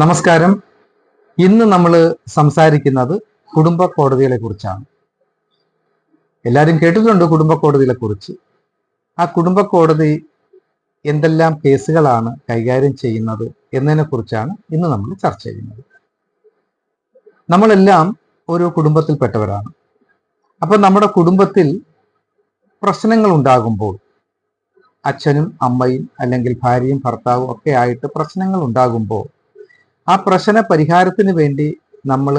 നമസ്കാരം. ഇന്ന് നമ്മൾ സംസാരിക്കുന്നത് കുടുംബ കോടതികളെ കുറിച്ചാണ്. എല്ലാവരും കേട്ടിട്ടുണ്ട് കുടുംബ കോടതികളെ കുറിച്ച്. ആ കുടുംബ കോടതി എന്തെല്ലാം കേസുകളാണ് കൈകാര്യം ചെയ്യുന്നത് എന്നതിനെ കുറിച്ചാണ് ഇന്ന് നമ്മൾ ചർച്ച ചെയ്യുന്നത്. നമ്മളെല്ലാം ഒരു കുടുംബത്തിൽപ്പെട്ടവരാണ്. അപ്പോൾ നമ്മുടെ കുടുംബത്തിൽ പ്രശ്നങ്ങൾ ഉണ്ടാകുമ്പോൾ അച്ഛനും അമ്മയും അല്ലെങ്കിൽ ഭാര്യയും ഭർത്താവും ഒക്കെ ആയിട്ട് പ്രശ്നങ്ങൾ ഉണ്ടാകുമ്പോൾ ആ പ്രശ്ന പരിഹാരത്തിന് വേണ്ടി നമ്മൾ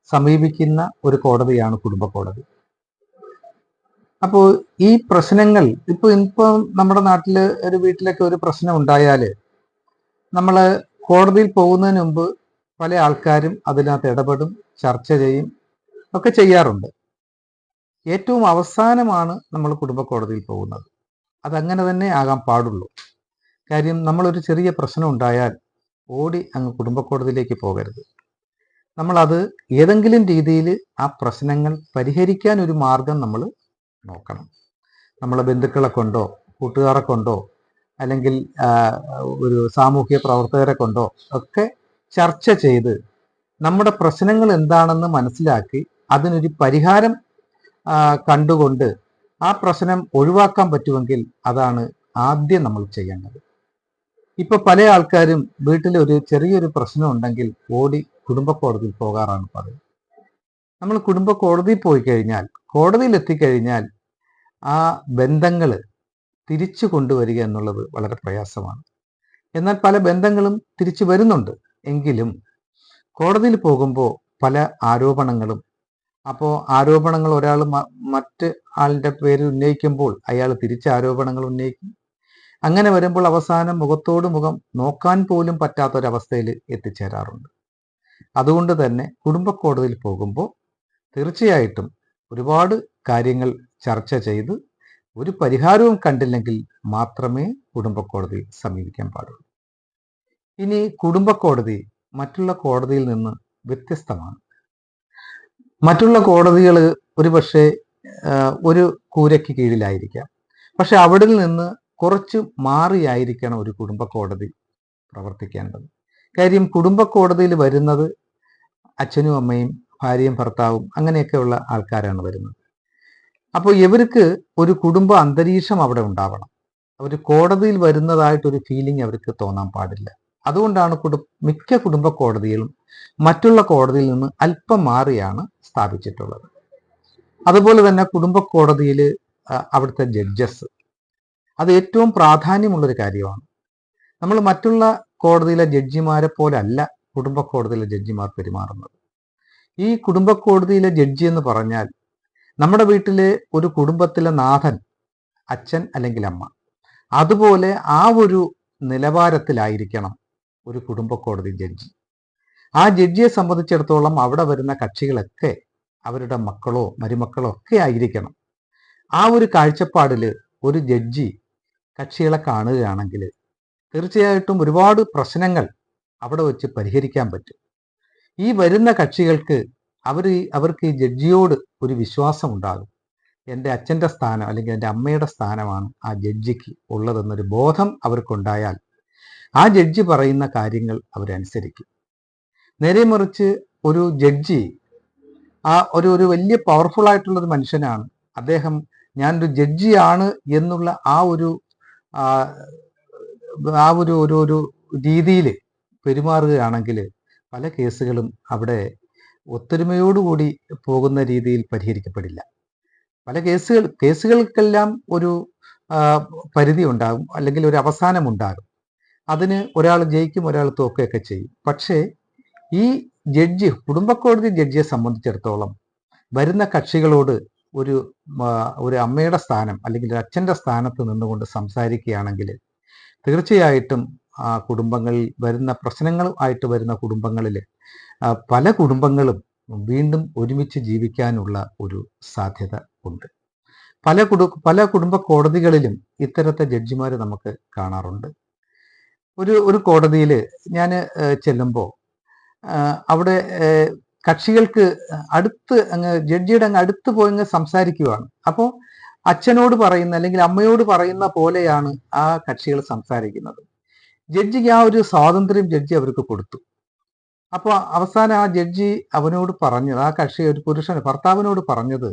സമീപിക്കുന്ന ഒരു കോടതിയാണ് കുടുംബ കോടതി. അപ്പോൾ ഈ പ്രശ്നങ്ങൾ ഇപ്പൊ നമ്മുടെ നാട്ടിൽ ഒരു വീട്ടിലൊക്കെ ഒരു പ്രശ്നം ഉണ്ടായാൽ നമ്മൾ കോടതിയിൽ പോകുന്നതിന് മുമ്പ് പല ആൾക്കാരും അതിനകത്ത് ഇടപെടും, ചർച്ച ചെയ്യും, ഒക്കെ ചെയ്യാറുണ്ട്. ഏറ്റവും അവസാനമാണ് നമ്മൾ കുടുംബ കോടതിയിൽ പോകുന്നത്. അതങ്ങനെ തന്നെ ആകാൻ പാടുള്ളൂ. കാര്യം നമ്മളൊരു ചെറിയ പ്രശ്നം ഉണ്ടായാൽ ഓടി അങ്ങ് കുടുംബ കോടതിയിലേക്ക് പോകരുത്. നമ്മളത് ഏതെങ്കിലും രീതിയിൽ ആ പ്രശ്നങ്ങൾ പരിഹരിക്കാൻ ഒരു മാർഗം നമ്മൾ നോക്കണം. നമ്മളെ ബന്ധുക്കളെ കൊണ്ടോ കൂട്ടുകാരെ കൊണ്ടോ അല്ലെങ്കിൽ ഒരു സാമൂഹ്യ പ്രവർത്തകരെ കൊണ്ടോ ഒക്കെ ചർച്ച ചെയ്ത് നമ്മുടെ പ്രശ്നങ്ങൾ എന്താണെന്ന് മനസ്സിലാക്കി അതിനൊരു പരിഹാരം കണ്ടുകൊണ്ട് ആ പ്രശ്നം ഒഴിവാക്കാൻ പറ്റുമെങ്കിൽ അതാണ് ആദ്യം നമ്മൾ ചെയ്യേണ്ടത്. ഇപ്പൊ പല ആൾക്കാരും വീട്ടിൽ ഒരു ചെറിയൊരു പ്രശ്നം ഉണ്ടെങ്കിൽ ഓടി കുടുംബ കോടതിയിൽ പോകാറാണ് പതിവ്. നമ്മൾ കുടുംബ കോടതിയിൽ പോയി കഴിഞ്ഞാൽ, കോടതിയിൽ എത്തിക്കഴിഞ്ഞാൽ ആ ബന്ധങ്ങൾ തിരിച്ചു കൊണ്ടുവരിക എന്നുള്ളത് വളരെ പ്രയാസമാണ്. എന്നാൽ പല ബന്ധങ്ങളും തിരിച്ചു വരുന്നുണ്ട്. എങ്കിലും കോടതിയിൽ പോകുമ്പോൾ പല ആരോപണങ്ങളും, അപ്പോൾ ആരോപണങ്ങൾ ഒരാൾ മറ്റ് ആളുടെ പേരിൽ ഉന്നയിക്കുമ്പോൾ അയാൾ തിരിച്ച് ആരോപണങ്ങൾ ഉന്നയിക്കും. അങ്ങനെ വരുമ്പോൾ അവസാനം മുഖത്തോട് മുഖം നോക്കാൻ പോലും പറ്റാത്തൊരവസ്ഥയിൽ എത്തിച്ചേരാറുണ്ട്. അതുകൊണ്ട് തന്നെ കുടുംബ കോടതിയിൽ പോകുമ്പോൾ തീർച്ചയായിട്ടും ഒരുപാട് കാര്യങ്ങൾ ചർച്ച ചെയ്ത് ഒരു പരിഹാരവും കണ്ടില്ലെങ്കിൽ മാത്രമേ കുടുംബ കോടതി സമീപിക്കാൻ പാടുള്ളൂ. ഇനി കുടുംബ കോടതി മറ്റുള്ള കോടതിയിൽ നിന്ന് വ്യത്യസ്തമാണ്. മറ്റുള്ള കോടതികൾ ഒരുപക്ഷെ ഒരു കൂരയ്ക്ക് കീഴിലായിരിക്കാം. പക്ഷെ അവിടെ നിന്ന് കുറച്ച് മാറിയായിരിക്കണം ഒരു കുടുംബ കോടതി പ്രവർത്തിക്കേണ്ടത്. കാര്യം കുടുംബ കോടതിയിൽ വരുന്നത് അച്ഛനും അമ്മയും ഭാര്യയും ഭർത്താവും അങ്ങനെയൊക്കെയുള്ള ആൾക്കാരാണ് വരുന്നത്. അപ്പോൾ ഇവർക്ക് ഒരു കുടുംബ അന്തരീക്ഷം അവിടെ ഉണ്ടാവണം. അവർ കോടതിയിൽ വരുന്നതായിട്ടൊരു ഫീലിംഗ് അവർക്ക് തോന്നാൻ പാടില്ല. അതുകൊണ്ടാണ് മിക്ക കുടുംബ കോടതികളും മറ്റുള്ള കോടതിയിൽ നിന്ന് അല്പം മാറിയാണ് സ്ഥാപിച്ചിട്ടുള്ളത്. അതുപോലെ തന്നെ കുടുംബ കോടതിയിൽ അവിടുത്തെ ജഡ്ജസ്, അത് ഏറ്റവും പ്രാധാന്യമുള്ളൊരു കാര്യമാണ്. നമ്മൾ മറ്റുള്ള കോടതിയിലെ ജഡ്ജിമാരെ പോലെ അല്ല കുടുംബ കോടതിയിലെ ജഡ്ജിമാർ പെരുമാറുന്നത്. ഈ കുടുംബ കോടതിയിലെ ജഡ്ജി എന്ന് പറഞ്ഞാൽ നമ്മുടെ വീട്ടിലെ ഒരു കുടുംബത്തിലെ നാഥൻ, അച്ഛൻ അല്ലെങ്കിൽ അമ്മ, അതുപോലെ ആ ഒരു നിലവാരത്തിലായിരിക്കണം ഒരു കുടുംബ കോടതി ജഡ്ജി. ആ ജഡ്ജിയെ സംബന്ധിച്ചിടത്തോളം അവിടെ വരുന്ന കക്ഷികളൊക്കെ അവരുടെ മക്കളോ മരുമക്കളോ ഒക്കെ ആയിരിക്കണം. ആ ഒരു കാഴ്ചപ്പാടിൽ ഒരു ജഡ്ജി കക്ഷികളെ കാണുകയാണെങ്കിൽ തീർച്ചയായിട്ടും ഒരുപാട് പ്രശ്നങ്ങൾ അവിടെ വെച്ച് പരിഹരിക്കാൻ പറ്റും. ഈ വരുന്ന കക്ഷികൾക്ക് അവർക്ക് ഈ ജഡ്ജിയോട് ഒരു വിശ്വാസം ഉണ്ടാകും. എൻ്റെ അച്ഛൻ്റെ സ്ഥാനം അല്ലെങ്കിൽ എൻ്റെ അമ്മയുടെ സ്ഥാനമാണ് ആ ജഡ്ജിക്ക് ഉള്ളതെന്നൊരു ബോധം അവർക്കുണ്ടായാൽ ആ ജഡ്ജി പറയുന്ന കാര്യങ്ങൾ അവരനുസരിക്കും. നേരെ മറിച്ച് ഒരു ജഡ്ജി ഒരു വലിയ പവർഫുൾ ആയിട്ടുള്ളൊരു മനുഷ്യനാണ്, അദ്ദേഹം ഞാനൊരു ജഡ്ജിയാണ് എന്നുള്ള ആ ഒരു ഒരു രീതിയിൽ പെരുമാറുകയാണെങ്കിൽ പല കേസുകളും അവിടെ ഒത്തൊരുമയോടുകൂടി പോകുന്ന രീതിയിൽ പരിഹരിക്കപ്പെടില്ല. പല കേസുകൾക്കെല്ലാം ഒരു പരിധി ഉണ്ടാകും, അല്ലെങ്കിൽ ഒരു അവസാനം ഉണ്ടാകും. അതിന് ഒരാൾ ജയിക്കും, ഒരാൾ തോക്കുകയൊക്കെ ചെയ്യും. പക്ഷേ ഈ ജഡ്ജി, കുടുംബ കോടതി ജഡ്ജിയെ സംബന്ധിച്ചിടത്തോളം വരുന്ന കക്ഷികളോട് ഒരു അമ്മയുടെ സ്ഥാനം അല്ലെങ്കിൽ ഒരു അച്ഛൻ്റെ സ്ഥാനത്ത് നിന്നുകൊണ്ട് സംസാരിക്കുകയാണെങ്കിൽ തീർച്ചയായിട്ടും ആ കുടുംബങ്ങളിൽ വരുന്ന പ്രശ്നങ്ങളുമായിട്ട് വരുന്ന കുടുംബങ്ങളിൽ പല കുടുംബങ്ങളും വീണ്ടും ഒരുമിച്ച് ജീവിക്കാനുള്ള ഒരു സാധ്യത ഉണ്ട്. പല കുടുംബ കോടതികളിലും ഇത്തരത്തെ ജഡ്ജിമാർ നമുക്ക് കാണാറുണ്ട്. ഒരു കോടതിയിൽ ഞാൻ ചെല്ലുമ്പോൾ അവിടെ കക്ഷികൾക്ക് അടുത്ത് ജഡ്ജിയുടെ അടുത്ത് പോയി സംസാരിക്കുകയാണ്. അപ്പോൾ അച്ഛനോട് പറയുന്ന അല്ലെങ്കിൽ അമ്മയോട് പറയുന്ന പോലെയാണ് ആ കക്ഷികൾ സംസാരിക്കുന്നത്. ജഡ്ജിക്ക് ആ ഒരു സ്വാതന്ത്ര്യം ജഡ്ജി അവർക്ക് കൊടുത്തു. അപ്പോൾ അവസാനം ആ ജഡ്ജി അവനോട് പറഞ്ഞത്, ആ കക്ഷി ഒരു പുരുഷന് ഭർത്താവിനോട് പറഞ്ഞത്,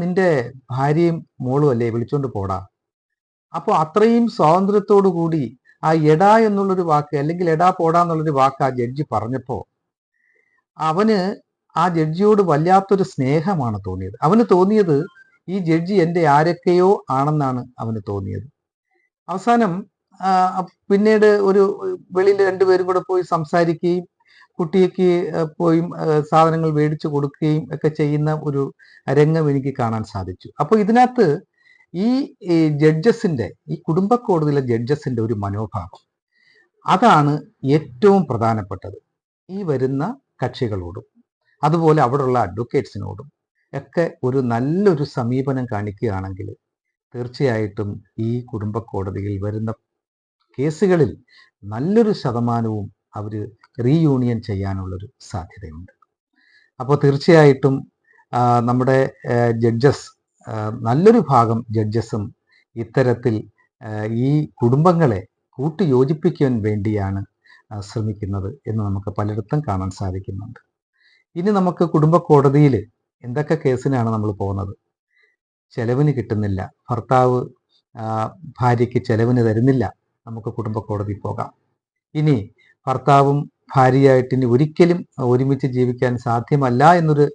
നിന്റെ ഭാര്യയും മോളും അല്ലേ, വിളിച്ചോണ്ട് പോടാ. അപ്പോൾ അത്രയും സ്വാതന്ത്ര്യത്തോടു കൂടി ആ എടാ എന്നുള്ളൊരു വാക്ക്, അല്ലെങ്കിൽ എടാ പോടാ എന്നുള്ളൊരു വാക്ക് ആ ജഡ്ജി പറഞ്ഞപ്പോൾ അവന് ആ ജഡ്ജിയോട് വല്ലാത്തൊരു സ്നേഹമാണ് തോന്നിയത്. അവന് തോന്നിയത് ഈ ജഡ്ജി എൻ്റെ ആരൊക്കെയോ ആണെന്നാണ് അവന് തോന്നിയത്. അവസാനം പിന്നീട് ഒരു വെളിയിൽ രണ്ടുപേരും കൂടെ പോയി സംസാരിക്കുകയും കുട്ടിക്ക് പോയി സാധനങ്ങൾ മേടിച്ചു കൊടുക്കുകയും ഒക്കെ ചെയ്യുന്ന ഒരു രംഗം എനിക്ക് കാണാൻ സാധിച്ചു. അപ്പോൾ ഇതിനകത്ത് ഈ ജഡ്ജസിന്റെ, ഈ കുടുംബ കോടതിയിലെ ജഡ്ജസിന്റെ ഒരു മനോഭാവം, അതാണ് ഏറ്റവും പ്രധാനപ്പെട്ടത്. ഈ വരുന്ന കക്ഷികളോടും അതുപോലെ അവിടെയുള്ള അഡ്വക്കേറ്റ്സിനോടും ഒക്കെ ഒരു നല്ലൊരു സമീപനം കാണിക്കുകയാണെങ്കിൽ തീർച്ചയായിട്ടും ഈ കുടുംബ കോടതിയിൽ വരുന്ന കേസുകളിൽ നല്ലൊരു ശതമാനവും അവർ റീയൂണിയൻ ചെയ്യാനുള്ളൊരു സാധ്യതയുണ്ട്. അപ്പോൾ തീർച്ചയായിട്ടും നമ്മുടെ ജഡ്ജസ്, നല്ലൊരു ഭാഗം ജഡ്ജസും ഇത്തരത്തിൽ ഈ കുടുംബങ്ങളെ കൂട്ടിയോജിപ്പിക്കാൻ വേണ്ടിയാണ് ശ്രമിക്കുന്നത് എന്ന് നമുക്ക് പലയിടത്തും കാണാൻ സാധിക്കുന്നുണ്ട്. ഇനി നമുക്ക് കുടുംബ കോടതിയിൽ എന്തൊക്കെ കേസിനാണ് നമ്മൾ പോകുന്നത്? ചെലവിന് കിട്ടുന്നില്ല, ഭർത്താവ് ഭാര്യയ്ക്ക് ചെലവിന് തരുന്നില്ല, നമുക്ക് കുടുംബ കോടതി പോകാം. ഇനി ഭർത്താവും ഭാര്യയായിട്ട് ഇനി ഒരിക്കലും ഒരുമിച്ച് ജീവിക്കാൻ സാധ്യമല്ല എന്നൊരു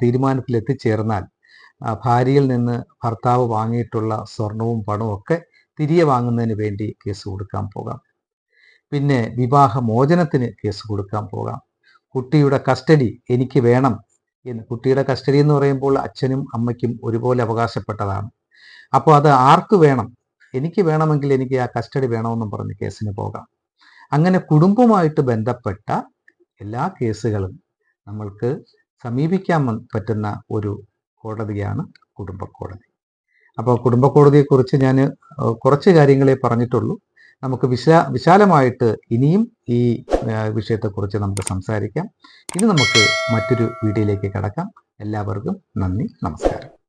തീരുമാനത്തിൽ എത്തിച്ചേർന്നാൽ ഭാര്യയിൽ നിന്ന് ഭർത്താവ് വാങ്ങിയിട്ടുള്ള സ്വർണവും പണവും ഒക്കെ തിരികെ വാങ്ങുന്നതിന് വേണ്ടി കേസ് കൊടുക്കാൻ പോകാം. പിന്നെ വിവാഹ മോചനത്തിന് കേസ് കൊടുക്കാൻ പോകാം. കുട്ടിയുടെ കസ്റ്റഡി എനിക്ക് വേണം എന്ന്. കുട്ടിയുടെ കസ്റ്റഡി എന്ന് പറയുമ്പോൾ അച്ഛനും അമ്മയ്ക്കും ഒരുപോലെ അവകാശപ്പെട്ടതാണ്. അപ്പോൾ അത് ആർക്ക് വേണം? എനിക്ക് വേണമെങ്കിൽ എനിക്ക് ആ കസ്റ്റഡി വേണമെന്നും പറഞ്ഞ് കേസിന് പോകാം. അങ്ങനെ കുടുംബവുമായിട്ട് ബന്ധപ്പെട്ട എല്ലാ കേസുകളും നമ്മൾക്ക് സമീപിക്കാൻ പറ്റുന്ന ഒരു കോടതിയാണ് കുടുംബ കോടതി. അപ്പോൾ കുടുംബ കോടതിയെക്കുറിച്ച് ഞാൻ കുറച്ച് കാര്യങ്ങളെ പറഞ്ഞിട്ടുള്ളൂ. നമുക്ക് വിശാലമായിട്ട് ഇനിയും ഈ വിഷയത്തെക്കുറിച്ച് നമുക്ക് സംസാരിക്കാം. ഇനി നമുക്ക് മറ്റൊരു വീഡിയോയിലേക്ക് കടക്കാം. എല്ലാവർക്കും നന്ദി, നമസ്കാരം.